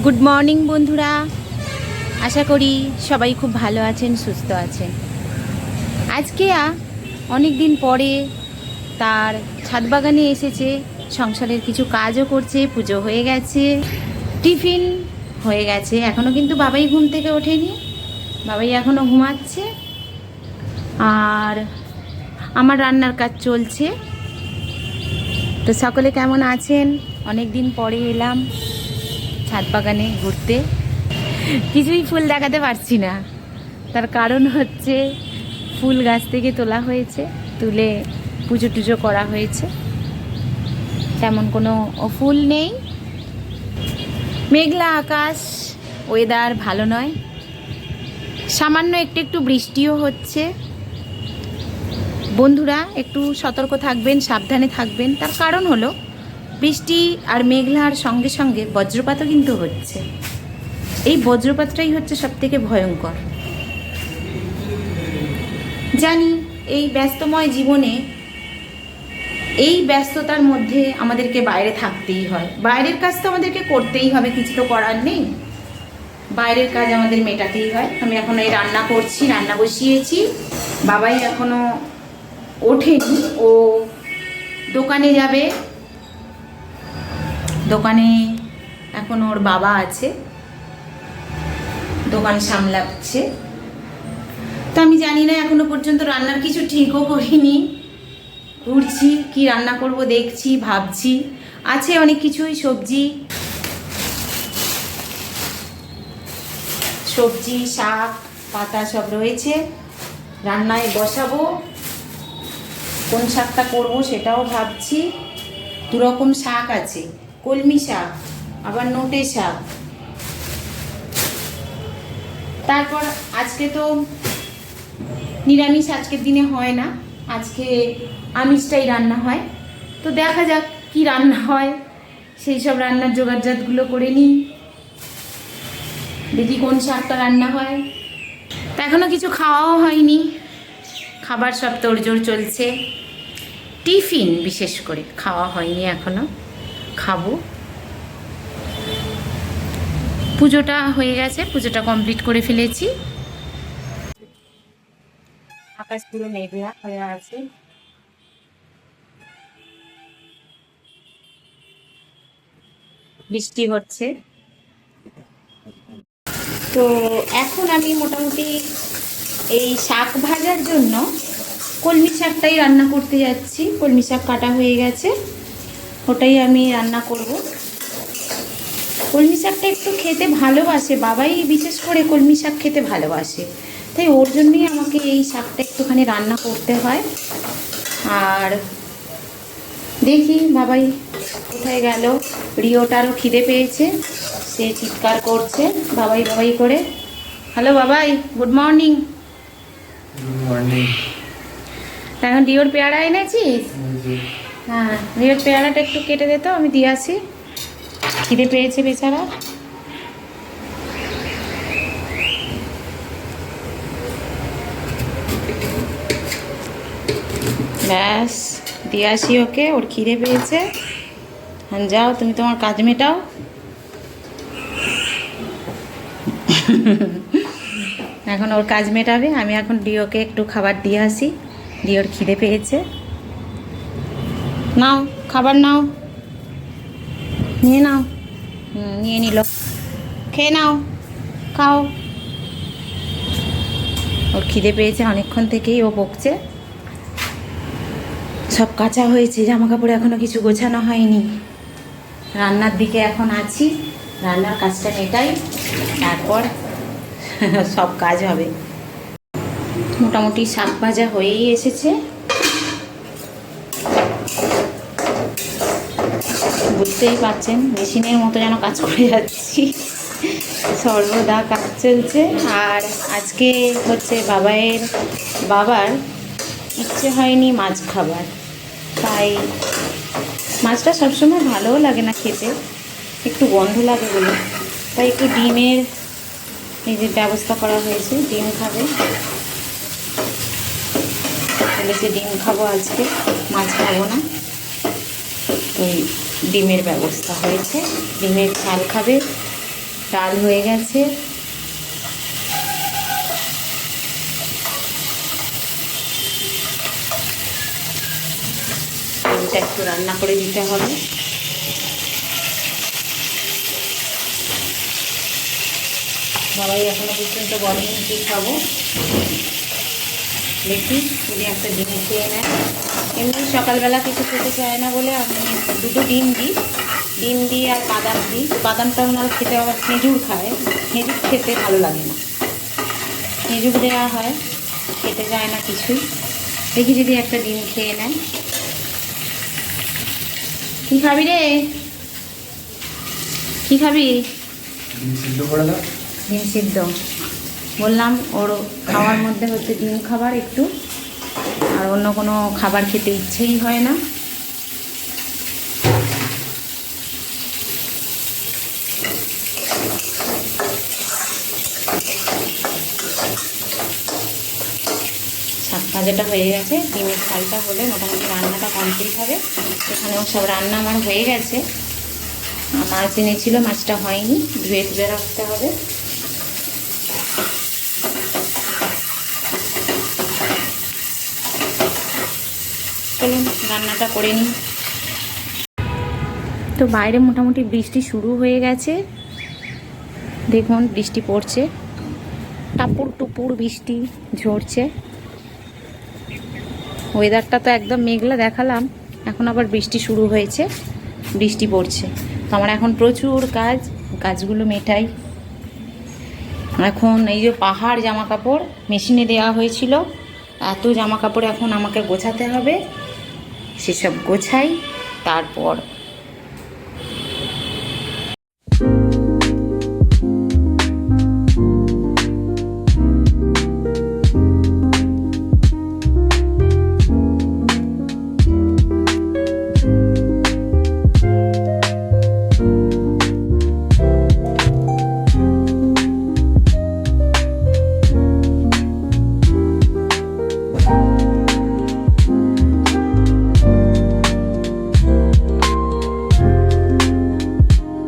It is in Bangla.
গুড মর্নিং বন্ধুরা, আশা করি সবাই খুব ভালো আছেন, সুস্থ আছেন। আজকে অনেক দিন পরে তার ছাদ বাগানে এসেছে, সংসারের কিছু কাজও করছে, পুজো হয়ে গেছে, টিফিন হয়ে গেছে। এখনও কিন্তু বাবাই ঘুম থেকে ওঠেনি, বাবাই এখনও ঘুমাচ্ছে। আর আমার রান্নার কাজ চলছে। তো সকলে কেমন আছেন? অনেক দিন পরে এলাম ছাদ বাগানে ঘুরতে। কিছুই ফুল দেখাতে পারছি না, তার কারণ হচ্ছে ফুল গাছ থেকে তোলা হয়েছে, তুলে পুজো টুজো করা হয়েছে, তেমন কোনো ফুল নেই। মেঘলা আকাশ, ওয়েদার ভালো নয়, সামান্য একটু একটু বৃষ্টিও হচ্ছে। বন্ধুরা একটু সতর্ক থাকবেন, সাবধানে থাকবেন। তার কারণ হলো বৃষ্টি আর মেঘলার সঙ্গে সঙ্গে বজ্রপাতও কিন্তু হচ্ছে। এই বজ্রপাতটাই হচ্ছে সবথেকে ভয়ঙ্কর। জানি এই ব্যস্তময় জীবনে, এই ব্যস্ততার মধ্যে আমাদেরকে বাইরে থাকতেই হয়। বাইরের কাজ তো আমাদেরকে করতেই হবে, কিছু তো করার নেই। বাইরের কাজ আমাদের মেটাতেই হয়। আমি এখন এই রান্না করছি, রান্না বসিয়েছি। বাবাই এখনো ওঠেনি, ও দোকানে যাবে। দোকানে এখন ওর বাবা আছে, দোকান সামলাচ্ছে। তো আমি জানি না, এখনো পর্যন্ত রান্নার কিছু ঠিকও করিনি। ঘুরছি, কি রান্না করব দেখছি, ভাবছি। আছে অনেক কিছুই, সবজি শাক পাতা সব রয়েছে। রান্নায় বসাবো, কোন শাকটা করব সেটাও ভাবছি। দুরকম শাক আছে, কলমি শাক আবার নোটে শাক। তারপর আজকে তো নিরামিষ, আজকের দিনে হয় না, আজকে আমিষটাই রান্না হয়। তো দেখা যাক কি রান্না হয়, সেই সব রান্নার জোগাড়জাতগুলো করে নিই, দেখি কোন শাকটা রান্না হয়। তা এখনও কিছু খাওয়াও হয়নি, খাবার সব তোড়জোড় চলছে। টিফিন বিশেষ করে খাওয়া হয়নি এখনো, খাবো। পুজোটা হয়ে গেছে, পুজোটা কমপ্লিট করে ফেলেছি। আকাশ পুরো মেঘলা হয়ে আছে। বৃষ্টি হচ্ছে। তো এখন আমি মোটামুটি এই শাক ভাজার জন্য কলমি শাকটাই রান্না করতে যাচ্ছি। কলমি শাক কাটা হয়ে গেছে, ওটাই আমি রান্না করব। কলমি শাকটা একটু খেতে ভালোবাসে বাবাই, বিশেষ করে কলমি শাক খেতে ভালোবাসে, তাই ওর জন্যই আমাকে এই শাকটা একটুখানি রান্না করতে হয়। আর দেখি বাবাই কোথায় গেল। রিওটারও খিদে পেয়েছে, সে চিৎকার করছে বাবাই বাবাই করে। হ্যালো বাবাই, গুড মর্নিং। এখন রিওর পেয়ারা এনেছিস? হ্যাঁ, রিওর পেয়ারাটা একটু কেটে দে তো, আমি দিয়ে আসি। খিদে পেয়েছে বেচারা। ব্যাস দিয়ে আসি ওকে, ওর খিদে পেয়েছে। হ্যাঁ যাও, তুমি তোমার কাজ মেটাও। এখন ওর কাজ মেটাবে, আমি এখন ডিওকে একটু খাবার দিয়ে আসি। ডিওর খিদে পেয়েছে। নাও খাবার নাও, নিয়ে নাও। নিয়ে নিল, খেয়ে নাও, খাও। ওর খিদে পেয়েছে, অনেকক্ষণ থেকেই ও বকছে। সব কাঁচা হয়েছে, জামা কাপড় এখনো কিছু গোছানো হয়নি। রান্নার দিকে এখন আছি, রান্নার কাজটা মেটাই, তারপর সব কাজ হবে। মোটামুটি শাক ভাজা হয়েই এসেছে। বুঝতেই পারছেন মেশিনের মতো যেন কাজ করে যাচ্ছি, সর্বদা কাজ চলছে। আর আজকে হচ্ছে বাবার ইচ্ছে হয়নি মাছ খাবার, তাই মাছটা সবসময় ভালোও লাগে না খেতে, একটু গন্ধ লাগে বলে, তাই একটু ডিমের এই যে ব্যবস্থা করা হয়েছে, ডিম খাবে। বলেছে ডিম খাবো আজকে, মাছ খাবো না। তো ডিমের ব্যবস্থা হয়েছে, ডিমের ঝাল খাবে। ডাল হয়ে গেছে, আলুটা একটু রান্না করে দিতে হবে। সবাই এখনো পর্যন্ত বলেনি কি খাবো, দেখি যদি একটা ডিম খেয়ে নেয়। এমনি সকালবেলা কিছু খেতে চায় না বলে আমি দুটো ডিম দিই আর বাদাম দিই। বাদামটা ওনারা খেতে আবার খেজুর খায়, খেজুর খেতে ভালো লাগে না, খেজুর দেওয়া হয়, খেতে চায় না কিছুই। দেখি যদি একটা ডিম খেয়ে নেয়। কি খাবি রে, কি খাবি? ডিম সিদ্ধ বললাম, ওর খাওয়ার মধ্যে হচ্ছে ডিম খাবার একটু, আর অন্য কোনো খাবার খেতে ইচ্ছেই হয় না। শাক ভাজাটা হয়ে গেছে, ডিমের ঝালটা হলে মোটামুটি রান্নাটা কমপ্লিট হবে। এখানেও সব রান্না আমার হয়ে গেছে। মাছ এনেছিল, মাছটা হয়নি, ধুয়ে ধুয়ে রাখতে হবে। চলুন রান্নাটা করে নিই। তো বাইরে মোটামুটি বৃষ্টি শুরু হয়ে গেছে, দেখুন বৃষ্টি পড়ছে, টাপুর টুপুর বৃষ্টি ঝরছে। ওয়েদারটা তো একদম মেঘলা দেখালাম, এখন আবার বৃষ্টি শুরু হয়েছে, বৃষ্টি পড়ছে। তো আমার এখন প্রচুর কাজগুলো মেটাই। এখন এই যে পাহাড় জামা কাপড় মেশিনে দেওয়া হয়েছিল, এত জামা কাপড় এখন আমাকে গোছাতে হবে, সেসব গোছাই। তারপর